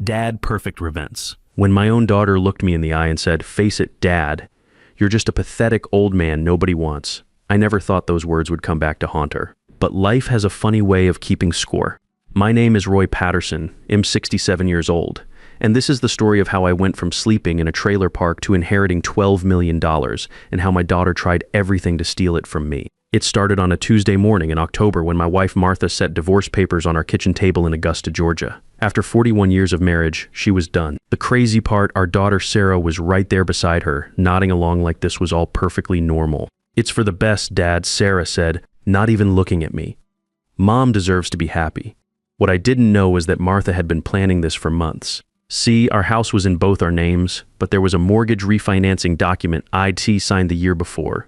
Dad perfect events. When my own daughter looked me in the eye and said, "Face it, Dad, you're just a pathetic old man nobody wants," I never thought those words would come back to haunt her. But life has a funny way of keeping score. My name is Roy Patterson. I'm 67 years old. And this is the story of how I went from sleeping in a trailer park to inheriting $12 million, and how my daughter tried everything to steal it from me. It started on a Tuesday morning in October when my wife Martha set divorce papers on our kitchen table in Augusta, Georgia. After 41 years of marriage, she was done. The crazy part, our daughter Sarah was right there beside her, nodding along like this was all perfectly normal. "It's for the best, Dad," Sarah said, not even looking at me. Mom deserves to be happy. What I didn't know was that Martha had been planning this for months. See, our house was in both our names, but there was a mortgage refinancing document I'd signed the year before.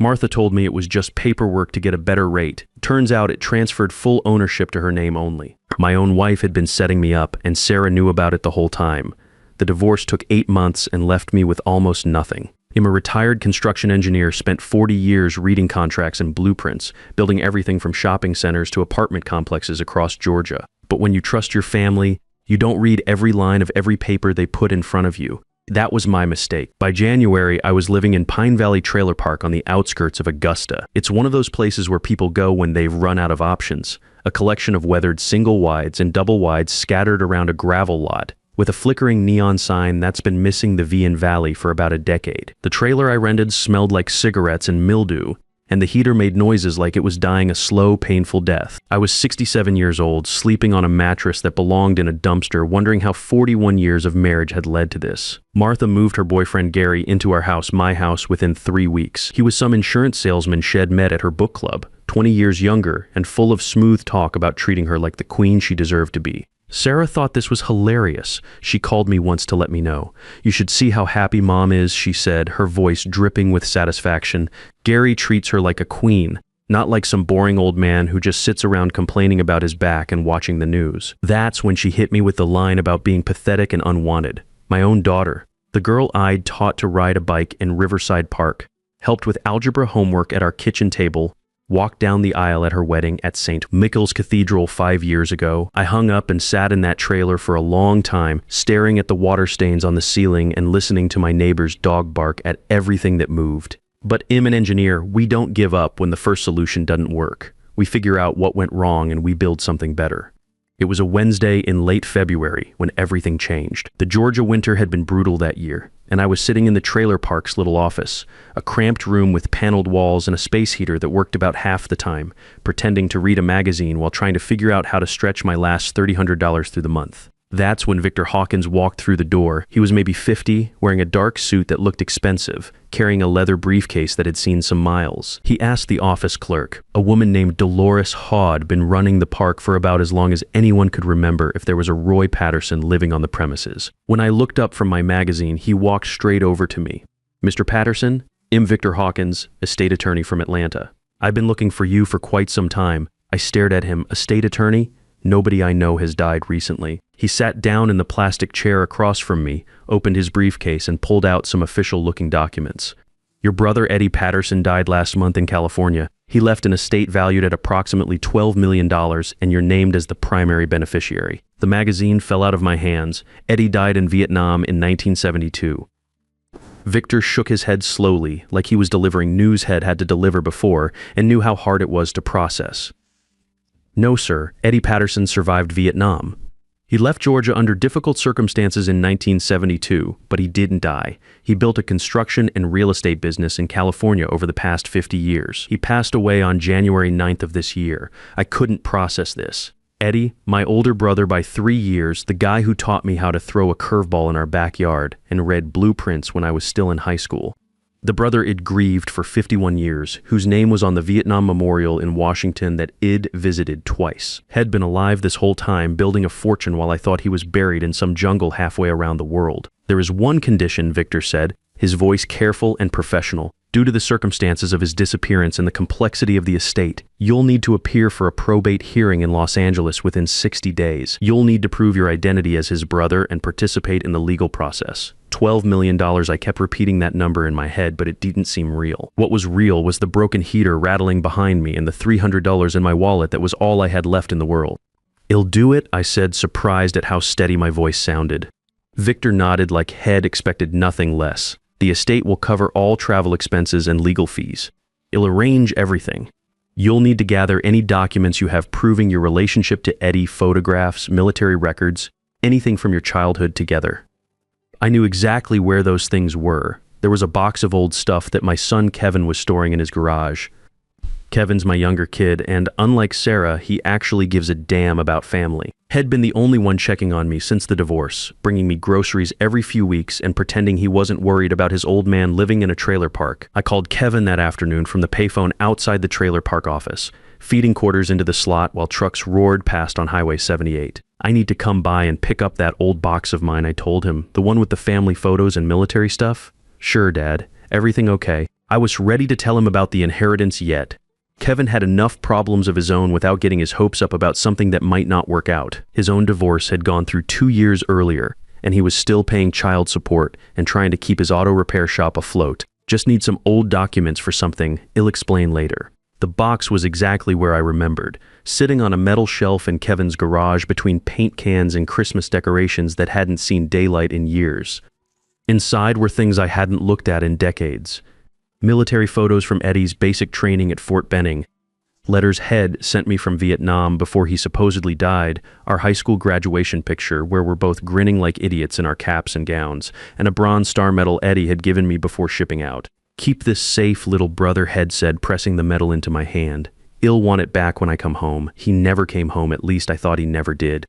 Martha told me it was just paperwork to get a better rate. Turns out it transferred full ownership to her name only. My own wife had been setting me up, and Sarah knew about it the whole time. The divorce took 8 months and left me with almost nothing. I'm a retired construction engineer, spent 40 years reading contracts and blueprints, building everything from shopping centers to apartment complexes across Georgia. But when you trust your family, you don't read every line of every paper they put in front of you. That was my mistake. By January, I was living in Pine Valley Trailer Park on the outskirts of Augusta. It's one of those places where people go when they've run out of options. A collection of weathered single wides and double wides scattered around a gravel lot, with a flickering neon sign that's been missing the V in Valley for about a decade. The trailer I rented smelled like cigarettes and mildew, and the heater made noises like it was dying a slow, painful death. I was 67 years old, sleeping on a mattress that belonged in a dumpster, wondering how 41 years of marriage had led to this. Martha moved her boyfriend Gary into our house, my house, within 3 weeks. He was some insurance salesman she'd met at her book club, 20 years younger, and full of smooth talk about treating her like the queen she deserved to be. Sarah thought this was hilarious. She called me once to let me know. "You should see how happy Mom is," she said, her voice dripping with satisfaction. "Gary treats her like a queen, not like some boring old man who just sits around complaining about his back and watching the news." That's when she hit me with the line about being pathetic and unwanted. My own daughter, the girl I'd taught to ride a bike in Riverside Park, helped with algebra homework at our kitchen table, walked down the aisle at her wedding at St. Michael's Cathedral 5 years ago. I hung up and sat in that trailer for a long time, staring at the water stains on the ceiling and listening to my neighbor's dog bark at everything that moved. But I'm an engineer. We don't give up when the first solution doesn't work. We figure out what went wrong and we build something better. It was a Wednesday in late February when everything changed. The Georgia winter had been brutal that year, and I was sitting in the trailer park's little office, a cramped room with paneled walls and a space heater that worked about half the time, pretending to read a magazine while trying to figure out how to stretch my last $300 through the month. That's when Victor Hawkins walked through the door. He was maybe 50, wearing a dark suit that looked expensive, carrying a leather briefcase that had seen some miles. He asked the office clerk, a woman named Dolores Hawd, been running the park for about as long as anyone could remember, if there was a Roy Patterson living on the premises. When I looked up from my magazine, he walked straight over to me. "Mr. Patterson, I'm Victor Hawkins, estate attorney from Atlanta. I've been looking for you for quite some time." I stared at him. "Estate attorney? Nobody I know has died recently." He sat down in the plastic chair across from me, opened his briefcase, and pulled out some official-looking documents. "Your brother Eddie Patterson died last month in California. He left an estate valued at approximately $12 million, and you're named as the primary beneficiary." The magazine fell out of my hands. Eddie died in Vietnam in 1972. Victor shook his head slowly, like he was delivering news head had to deliver before, and knew how hard it was to process. "No, sir. Eddie Patterson survived Vietnam. He left Georgia under difficult circumstances in 1972, but he didn't die. He built a construction and real estate business in California over the past 50 years. He passed away on January 9th of this year. I couldn't process this. Eddie, my older brother by 3 years, the guy who taught me how to throw a curveball in our backyard and read blueprints when I was still in high school. The brother I'd grieved for 51 years, whose name was on the Vietnam Memorial in Washington that I'd visited twice. Had been alive this whole time, building a fortune while I thought he was buried in some jungle halfway around the world. "There is one condition," Victor said, his voice careful and professional. "Due to the circumstances of his disappearance and the complexity of the estate, you'll need to appear for a probate hearing in Los Angeles within 60 days. You'll need to prove your identity as his brother and participate in the legal process." $12 million, I kept repeating that number in my head, but it didn't seem real. What was real was the broken heater rattling behind me and the $300 in my wallet that was all I had left in the world. "I'll do it," I said, surprised at how steady my voice sounded. Victor nodded like head expected nothing less. "The estate will cover all travel expenses and legal fees. I'll arrange everything. You'll need to gather any documents you have proving your relationship to Eddie, photographs, military records, anything from your childhood together." I knew exactly where those things were. There was a box of old stuff that my son Kevin was storing in his garage. Kevin's my younger kid, and unlike Sarah, he actually gives a damn about family. Had been the only one checking on me since the divorce, bringing me groceries every few weeks and pretending he wasn't worried about his old man living in a trailer park. I called Kevin that afternoon from the payphone outside the trailer park office, feeding quarters into the slot while trucks roared past on Highway 78. "I need to come by and pick up that old box of mine," I told him, "the one with the family photos and military stuff." "Sure, Dad. Everything okay?" I was ready to tell him about the inheritance yet. Kevin had enough problems of his own without getting his hopes up about something that might not work out. His own divorce had gone through 2 years earlier, and he was still paying child support and trying to keep his auto repair shop afloat. "Just need some old documents for something. I'll explain later." The box was exactly where I remembered, sitting on a metal shelf in Kevin's garage between paint cans and Christmas decorations that hadn't seen daylight in years. Inside were things I hadn't looked at in decades. Military photos from Eddie's basic training at Fort Benning, letters Head sent me from Vietnam before he supposedly died, our high school graduation picture where we're both grinning like idiots in our caps and gowns, and a Bronze Star medal Eddie had given me before shipping out. "Keep this safe, little brother," Head said, pressing the medal into my hand. "I'll want it back when I come home." He never came home, at least I thought he never did.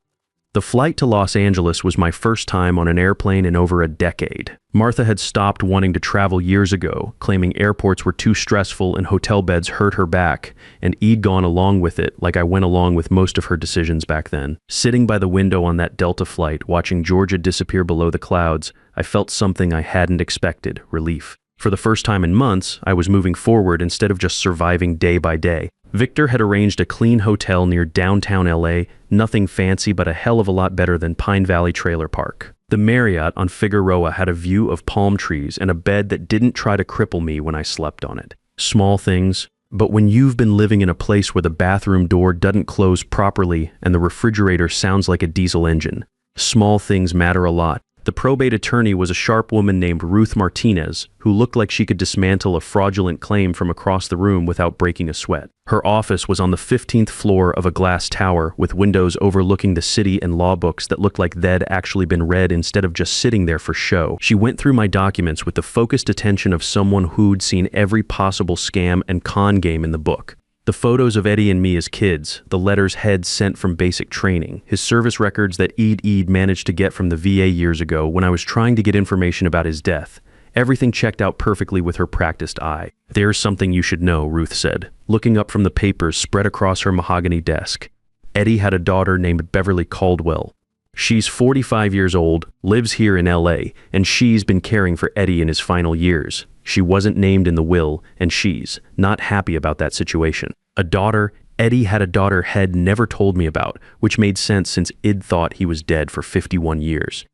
The flight to Los Angeles was my first time on an airplane in over a decade. Martha had stopped wanting to travel years ago, claiming airports were too stressful and hotel beds hurt her back, and I'd gone along with it like I went along with most of her decisions back then. Sitting by the window on that Delta flight, watching Georgia disappear below the clouds, I felt something I hadn't expected: relief. For the first time in months, I was moving forward instead of just surviving day by day. Victor had arranged a clean hotel near downtown LA, nothing fancy but a hell of a lot better than Pine Valley Trailer Park. The Marriott on Figueroa had a view of palm trees and a bed that didn't try to cripple me when I slept on it. Small things, but when you've been living in a place where the bathroom door doesn't close properly and the refrigerator sounds like a diesel engine, small things matter a lot. The probate attorney was a sharp woman named Ruth Martinez, who looked like she could dismantle a fraudulent claim from across the room without breaking a sweat. Her office was on the 15th floor of a glass tower with windows overlooking the city and law books that looked like they'd actually been read instead of just sitting there for show. She went through my documents with the focused attention of someone who'd seen every possible scam and con game in the book. The photos of Eddie and me as kids, the letters Head sent from basic training, his service records that I'd managed to get from the VA years ago when I was trying to get information about his death. Everything checked out perfectly with her practiced eye. "There's something you should know," Ruth said, looking up from the papers spread across her mahogany desk. "Eddie had a daughter named Beverly Caldwell. She's 45 years old, lives here in LA, and she's been caring for Eddie in his final years. She wasn't named in the will, and she's not happy about that situation. A daughter, Eddie had a daughter Head never told me about, which made sense since I'd thought he was dead for 51 years.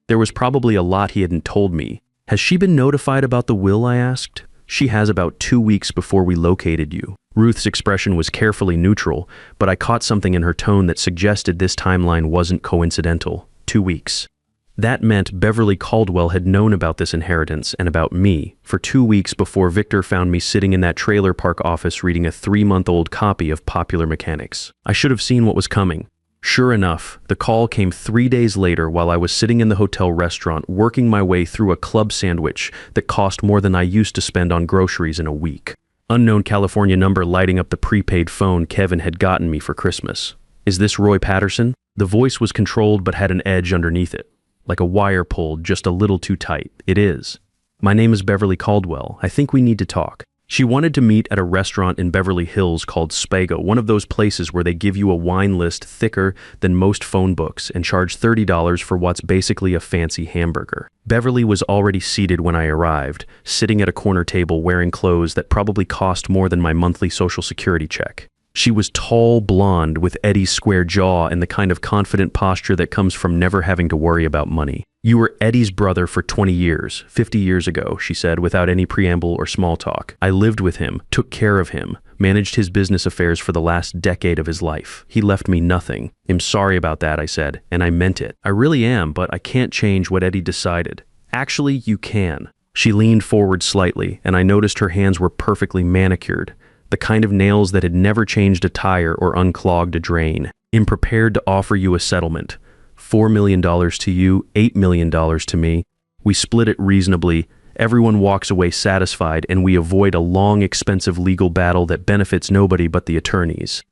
There was probably a lot he hadn't told me. Has she been notified about the will, I asked? She has about 2 weeks before we located you. Ruth's expression was carefully neutral, but I caught something in her tone that suggested this timeline wasn't coincidental. 2 weeks. That meant Beverly Caldwell had known about this inheritance and about me for 2 weeks before Victor found me sitting in that trailer park office reading a 3-month-old copy of Popular Mechanics. I should have seen what was coming. Sure enough, the call came 3 days later while I was sitting in the hotel restaurant working my way through a club sandwich that cost more than I used to spend on groceries in a week. Unknown California number lighting up the prepaid phone Kevin had gotten me for Christmas. "Is this Roy Patterson?" The voice was controlled but had an edge underneath it. Like a wire pulled just a little too tight. "It is. My name is Beverly Caldwell. I think we need to talk." She wanted to meet at a restaurant in Beverly Hills called Spago, one of those places where they give you a wine list thicker than most phone books and charge $30 for what's basically a fancy hamburger. Beverly was already seated when I arrived, sitting at a corner table wearing clothes that probably cost more than my monthly Social Security check. She was tall, blonde, with Eddie's square jaw and the kind of confident posture that comes from never having to worry about money. You were Eddie's brother for 20 years, 50 years ago, she said, without any preamble or small talk. I lived with him, took care of him, managed his business affairs for the last decade of his life. He left me nothing. I'm sorry about that, I said, and I meant it. I really am, but I can't change what Eddie decided. Actually, you can. She leaned forward slightly, and I noticed her hands were perfectly manicured, the kind of nails that had never changed a tire or unclogged a drain. I'm prepared to offer you a settlement. $4 million to you, $8 million to me. We split it reasonably. Everyone walks away satisfied, and we avoid a long, expensive legal battle that benefits nobody but the attorneys.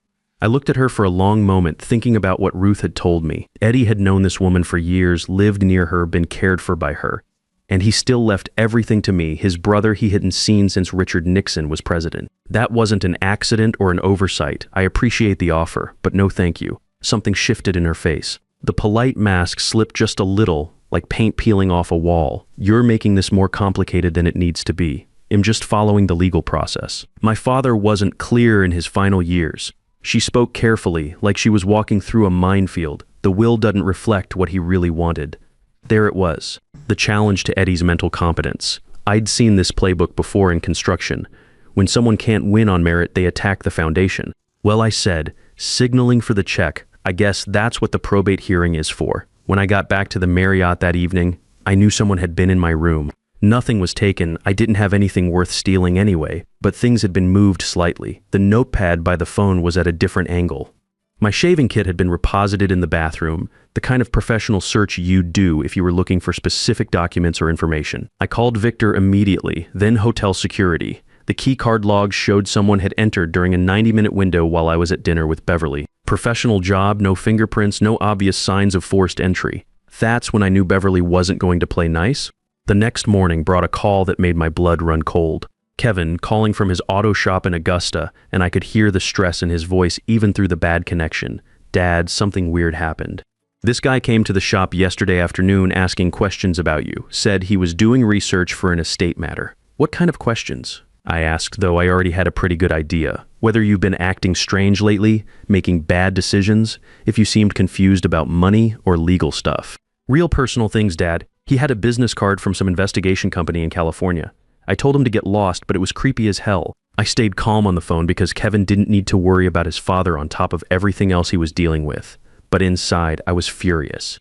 I looked at her for a long moment, thinking about what Ruth had told me. Eddie had known this woman for years, lived near her, been cared for by her. And he still left everything to me, his brother he hadn't seen since Richard Nixon was president. That wasn't an accident or an oversight. I appreciate the offer, but no thank you. Something shifted in her face. The polite mask slipped just a little, like paint peeling off a wall. You're making this more complicated than it needs to be. I'm just following the legal process. My father wasn't clear in his final years. She spoke carefully, like she was walking through a minefield. The will doesn't reflect what he really wanted. There it was, the challenge to Eddie's mental competence. I'd seen this playbook before in construction. When someone can't win on merit, they attack the foundation. Well, I said, signaling for the check. I guess that's what the probate hearing is for. When I got back to the Marriott that evening, I knew someone had been in my room. Nothing was taken. I didn't have anything worth stealing anyway, but things had been moved slightly. The notepad by the phone was at a different angle. My shaving kit had been reposited in the bathroom, the kind of professional search you'd do if you were looking for specific documents or information. I called Victor immediately, then hotel security. The key card logs showed someone had entered during a 90-minute window while I was at dinner with Beverly. Professional job, no fingerprints, no obvious signs of forced entry. That's when I knew Beverly wasn't going to play nice. The next morning brought a call that made my blood run cold. Kevin, calling from his auto shop in Augusta, and I could hear the stress in his voice even through the bad connection. Dad, something weird happened. This guy came to the shop yesterday afternoon asking questions about you, said he was doing research for an estate matter. What kind of questions? I asked, though I already had a pretty good idea. Whether you've been acting strange lately, making bad decisions, if you seemed confused about money or legal stuff. Real personal things, Dad. He had a business card from some investigation company in California. I told him to get lost, but it was creepy as hell. I stayed calm on the phone because Kevin didn't need to worry about his father on top of everything else he was dealing with. But inside, I was furious.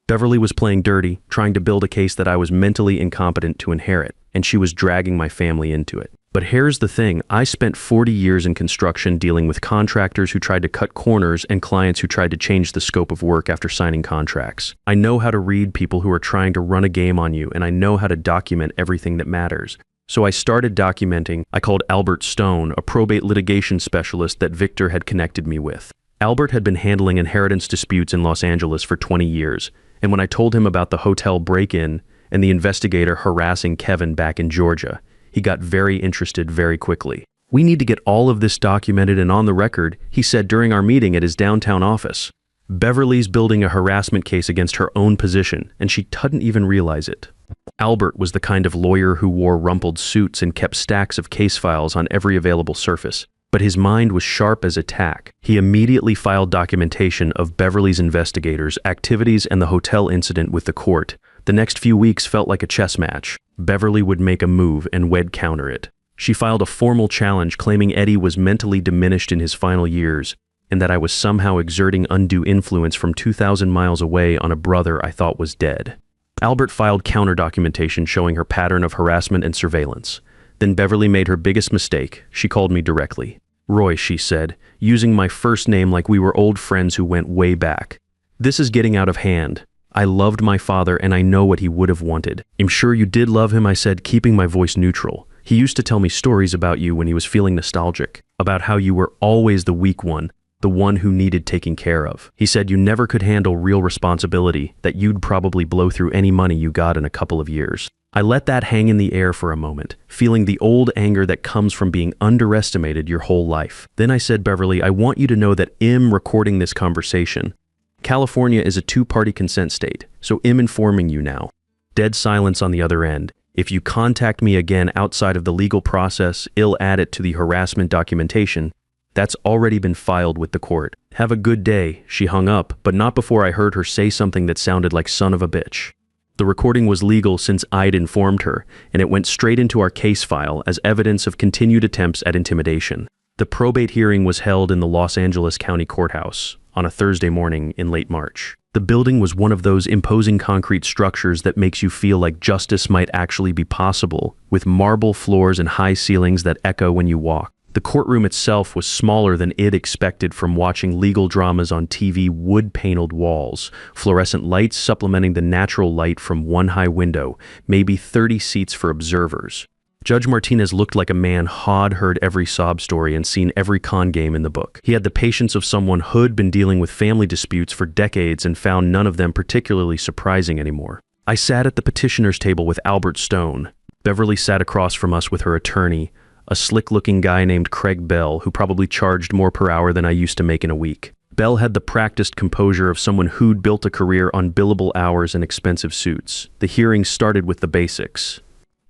Beverly was playing dirty, trying to build a case that I was mentally incompetent to inherit, and she was dragging my family into it. But here's the thing, I spent 40 years in construction dealing with contractors who tried to cut corners and clients who tried to change the scope of work after signing contracts. I know how to read people who are trying to run a game on you, and I know how to document everything that matters. So I started documenting. I called Albert Stone, a probate litigation specialist that Victor had connected me with. Albert had been handling inheritance disputes in Los Angeles for 20 years, and when I told him about the hotel break-in and the investigator harassing Kevin back in Georgia, he got very interested very quickly. We need to get all of this documented and on the record, he said during our meeting at his downtown office. Beverly's building a harassment case against her own position, and she doesn't even realize it. Albert was the kind of lawyer who wore rumpled suits and kept stacks of case files on every available surface, but his mind was sharp as a tack. He immediately filed documentation of Beverly's investigators' activities and the hotel incident with the court. The next few weeks felt like a chess match. Beverly would make a move and Wed counter it. She filed a formal challenge claiming Eddie was mentally diminished in his final years and that I was somehow exerting undue influence from 2,000 miles away on a brother I thought was dead. Albert filed counter documentation showing her pattern of harassment and surveillance. Then Beverly made her biggest mistake. She called me directly. Roy, she said, using my first name like we were old friends who went way back. This is getting out of hand. I loved my father and I know what he would have wanted. I'm sure you did love him, I said, keeping my voice neutral. He used to tell me stories about you when he was feeling nostalgic, about how you were always the weak one, the one who needed taking care of. He said you never could handle real responsibility, that you'd probably blow through any money you got in a couple of years. I let that hang in the air for a moment, feeling the old anger that comes from being underestimated your whole life. Then I said, Beverly, I want you to know that I'm recording this conversation. California is a two-party consent state, so I'm informing you now. Dead silence on the other end. If you contact me again outside of the legal process, I'll add it to the harassment documentation. That's already been filed with the court. Have a good day. She hung up, but not before I heard her say something that sounded like son of a bitch. The recording was legal since I'd informed her, and it went straight into our case file as evidence of continued attempts at intimidation. The probate hearing was held in the Los Angeles County Courthouse on a Thursday morning in late March. The building was one of those imposing concrete structures that makes you feel like justice might actually be possible, with marble floors and high ceilings that echo when you walk. The courtroom itself was smaller than I'd expected from watching legal dramas on TV. Wood-paneled walls, fluorescent lights supplementing the natural light from one high window, maybe 30 seats for observers. Judge Martinez looked like a man who'd heard every sob story and seen every con game in the book. He had the patience of someone who'd been dealing with family disputes for decades and found none of them particularly surprising anymore. I sat at the petitioner's table with Albert Stone. Beverly sat across from us with her attorney, a slick-looking guy named Craig Bell, who probably charged more per hour than I used to make in a week. Bell had the practiced composure of someone who'd built a career on billable hours and expensive suits. The hearing started with the basics.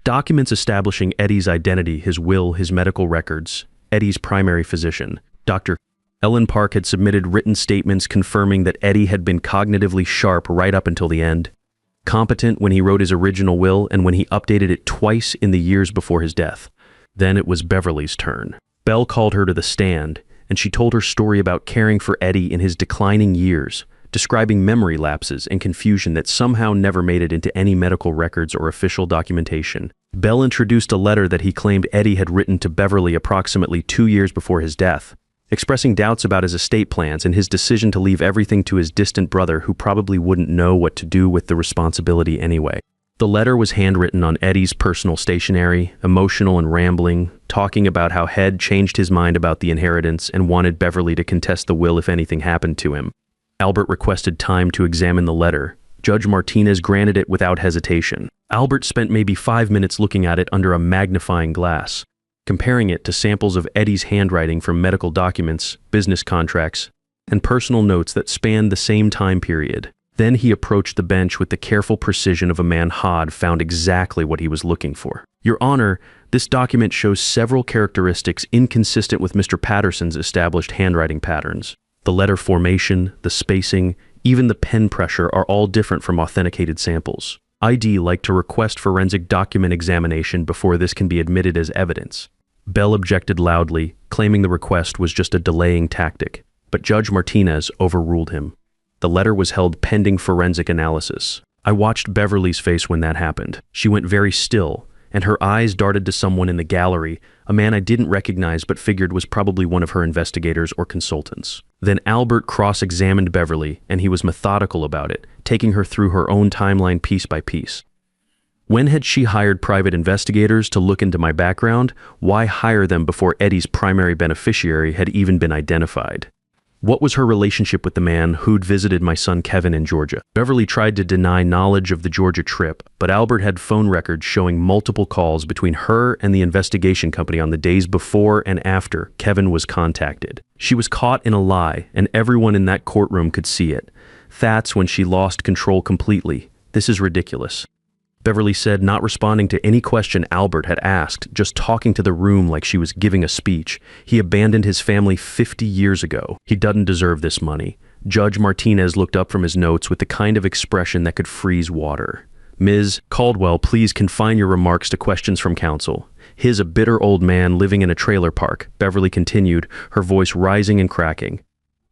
Documents establishing Eddie's identity, his will, his medical records. Eddie's primary physician, Dr. Ellen Park, had submitted written statements confirming that Eddie had been cognitively sharp right up until the end, competent when he wrote his original will and when he updated it twice in the years before his death. Then it was Beverly's turn. Bell called her to the stand, and she told her story about caring for Eddie in his declining years, describing memory lapses and confusion that somehow never made it into any medical records or official documentation. Bell introduced a letter that he claimed Eddie had written to Beverly approximately 2 years before his death, expressing doubts about his estate plans and his decision to leave everything to his distant brother who probably wouldn't know what to do with the responsibility anyway. The letter was handwritten on Eddie's personal stationery, emotional and rambling, talking about how Head changed his mind about the inheritance and wanted Beverly to contest the will if anything happened to him. Albert requested time to examine the letter. Judge Martinez granted it without hesitation. Albert spent maybe 5 minutes looking at it under a magnifying glass, comparing it to samples of Eddie's handwriting from medical documents, business contracts, and personal notes that spanned the same time period. Then he approached the bench with the careful precision of a man who'd found exactly what he was looking for. Your Honor, this document shows several characteristics inconsistent with Mr. Patterson's established handwriting patterns. The letter formation, the spacing, even the pen pressure are all different from authenticated samples. I'd like to request forensic document examination before this can be admitted as evidence. Bell objected loudly, claiming the request was just a delaying tactic, but Judge Martinez overruled him. The letter was held pending forensic analysis. I watched Beverly's face when that happened. She went very still, and her eyes darted to someone in the gallery, a man I didn't recognize but figured was probably one of her investigators or consultants. Then Albert cross-examined Beverly, and he was methodical about it, taking her through her own timeline piece by piece. When had she hired private investigators to look into my background? Why hire them before Eddie's primary beneficiary had even been identified? What was her relationship with the man who'd visited my son Kevin in Georgia? Beverly tried to deny knowledge of the Georgia trip, but Albert had phone records showing multiple calls between her and the investigation company on the days before and after Kevin was contacted. She was caught in a lie, and everyone in that courtroom could see it. That's when she lost control completely. This is ridiculous. Beverly said, not responding to any question Albert had asked, just talking to the room like she was giving a speech. He abandoned his family 50 years ago. He doesn't deserve this money. Judge Martinez looked up from his notes with the kind of expression that could freeze water. Ms. Caldwell, please confine your remarks to questions from counsel. His a bitter old man living in a trailer park, Beverly continued, her voice rising and cracking.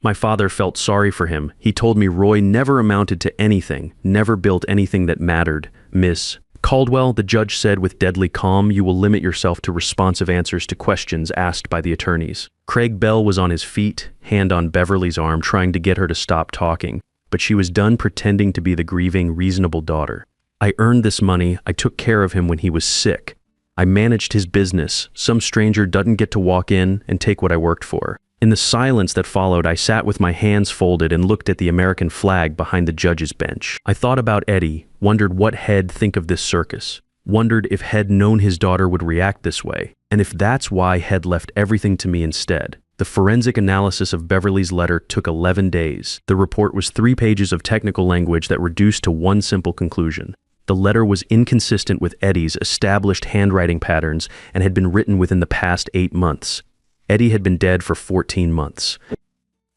My father felt sorry for him. He told me Roy never amounted to anything, never built anything that mattered. Miss Caldwell, the judge said with deadly calm, you will limit yourself to responsive answers to questions asked by the attorneys. Craig Bell was on his feet, hand on Beverly's arm, trying to get her to stop talking, but she was done pretending to be the grieving, reasonable daughter. I earned this money. I took care of him when he was sick. I managed his business. Some stranger doesn't get to walk in and take what I worked for. In the silence that followed, I sat with my hands folded and looked at the American flag behind the judge's bench. I thought about Eddie, wondered what Head think of this circus, wondered if Head known his daughter would react this way, and if that's why Head left everything to me instead. The forensic analysis of Beverly's letter took 11 days. The report was 3 pages of technical language that reduced to one simple conclusion. The letter was inconsistent with Eddie's established handwriting patterns and had been written within the past 8 months. Eddie had been dead for 14 months.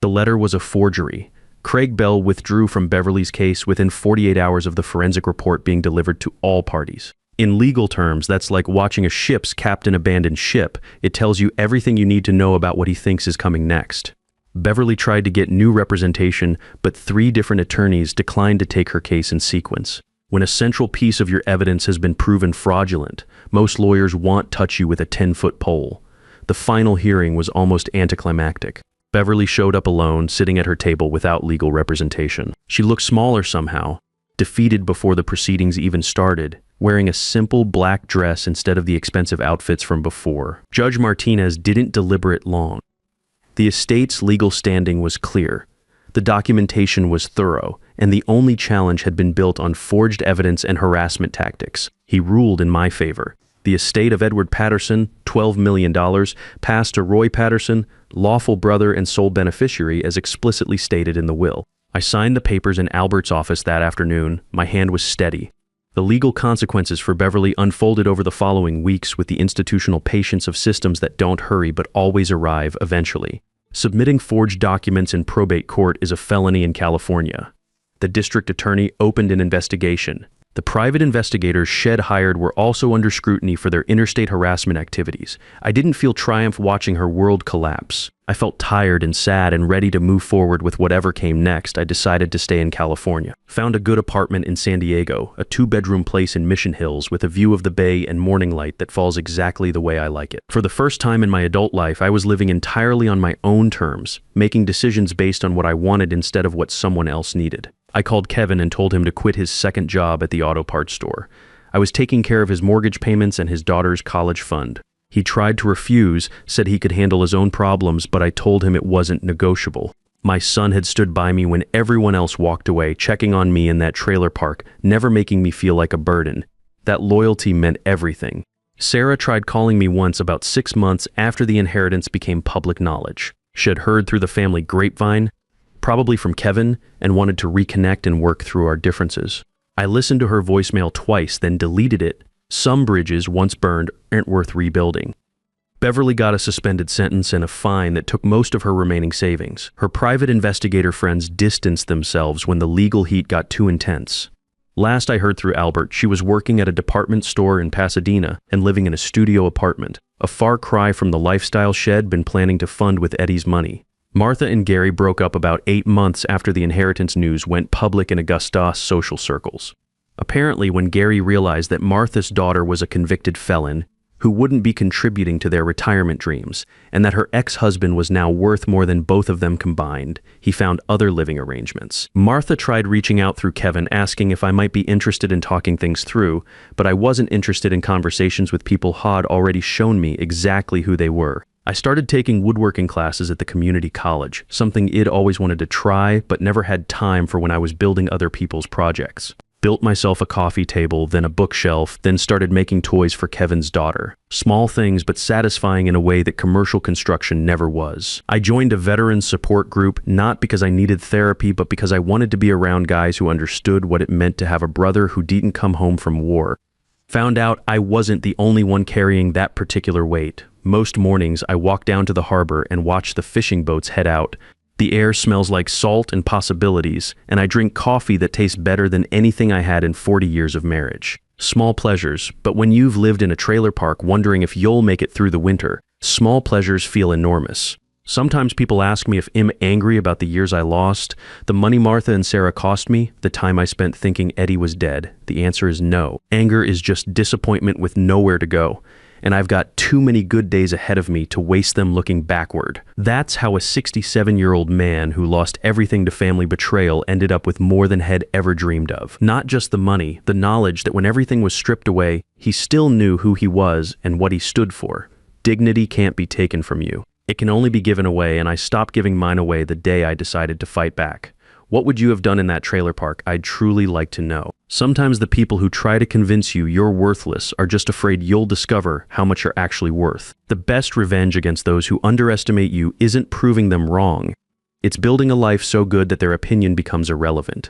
The letter was a forgery. Craig Bell withdrew from Beverly's case within 48 hours of the forensic report being delivered to all parties. In legal terms, that's like watching a ship's captain abandon ship. It tells you everything you need to know about what he thinks is coming next. Beverly tried to get new representation, but 3 different attorneys declined to take her case in sequence. When a central piece of your evidence has been proven fraudulent, most lawyers won't touch you with a 10-foot pole. The final hearing was almost anticlimactic. Beverly showed up alone, sitting at her table without legal representation. She looked smaller somehow, defeated before the proceedings even started, wearing a simple black dress instead of the expensive outfits from before. Judge Martinez didn't deliberate long. The estate's legal standing was clear. The documentation was thorough, and the only challenge had been built on forged evidence and harassment tactics. He ruled in my favor. The estate of Edward Patterson, $12 million, passed to Roy Patterson, lawful brother and sole beneficiary as explicitly stated in the will. I signed the papers in Albert's office that afternoon. My hand was steady. The legal consequences for Beverly unfolded over the following weeks with the institutional patience of systems that don't hurry but always arrive eventually. Submitting forged documents in probate court is a felony in California. The district attorney opened an investigation. The private investigators Shed hired were also under scrutiny for their interstate harassment activities. I didn't feel triumph watching her world collapse. I felt tired and sad and ready to move forward with whatever came next. I decided to stay in California. Found a good apartment in San Diego, a 2-bedroom place in Mission Hills with a view of the bay and morning light that falls exactly the way I like it. For the first time in my adult life, I was living entirely on my own terms, making decisions based on what I wanted instead of what someone else needed. I called Kevin and told him to quit his second job at the auto parts store. I was taking care of his mortgage payments and his daughter's college fund. He tried to refuse, said he could handle his own problems, but I told him it wasn't negotiable. My son had stood by me when everyone else walked away, checking on me in that trailer park, never making me feel like a burden. That loyalty meant everything. Sarah tried calling me once about 6 months after the inheritance became public knowledge. She had heard through the family grapevine, probably from Kevin, and wanted to reconnect and work through our differences. I listened to her voicemail twice, then deleted it. Some bridges, once burned, aren't worth rebuilding. Beverly got a suspended sentence and a fine that took most of her remaining savings. Her private investigator friends distanced themselves when the legal heat got too intense. Last I heard through Albert, she was working at a department store in Pasadena and living in a studio apartment, a far cry from the lifestyle Shed been planning to fund with Eddie's money. Martha and Gary broke up about 8 months after the inheritance news went public in Augusta's social circles. Apparently, when Gary realized that Martha's daughter was a convicted felon who wouldn't be contributing to their retirement dreams, and that her ex-husband was now worth more than both of them combined, he found other living arrangements. Martha tried reaching out through Kevin, asking if I might be interested in talking things through, but I wasn't interested in conversations with people who'd already shown me exactly who they were. I started taking woodworking classes at the community college, something I'd always wanted to try but never had time for when I was building other people's projects. Built myself a coffee table, then a bookshelf, then started making toys for Kevin's daughter. Small things, but satisfying in a way that commercial construction never was. I joined a veteran support group, not because I needed therapy, but because I wanted to be around guys who understood what it meant to have a brother who didn't come home from war. Found out I wasn't the only one carrying that particular weight. Most mornings, I walk down to the harbor and watch the fishing boats head out. The air smells like salt and possibilities, and I drink coffee that tastes better than anything I had in 40 years of marriage. Small pleasures, but when you've lived in a trailer park wondering if you'll make it through the winter, small pleasures feel enormous. Sometimes people ask me if I'm angry about the years I lost, the money Martha and Sarah cost me, the time I spent thinking Eddie was dead. The answer is no. Anger is just disappointment with nowhere to go. And I've got too many good days ahead of me to waste them looking backward. That's how a 67-year-old man who lost everything to family betrayal ended up with more than had ever dreamed of. Not just the money, the knowledge that when everything was stripped away, he still knew who he was and what he stood for. Dignity can't be taken from you. It can only be given away, and I stopped giving mine away the day I decided to fight back. What would you have done in that trailer park? I'd truly like to know. Sometimes the people who try to convince you you're worthless are just afraid you'll discover how much you're actually worth. The best revenge against those who underestimate you isn't proving them wrong. It's building a life so good that their opinion becomes irrelevant.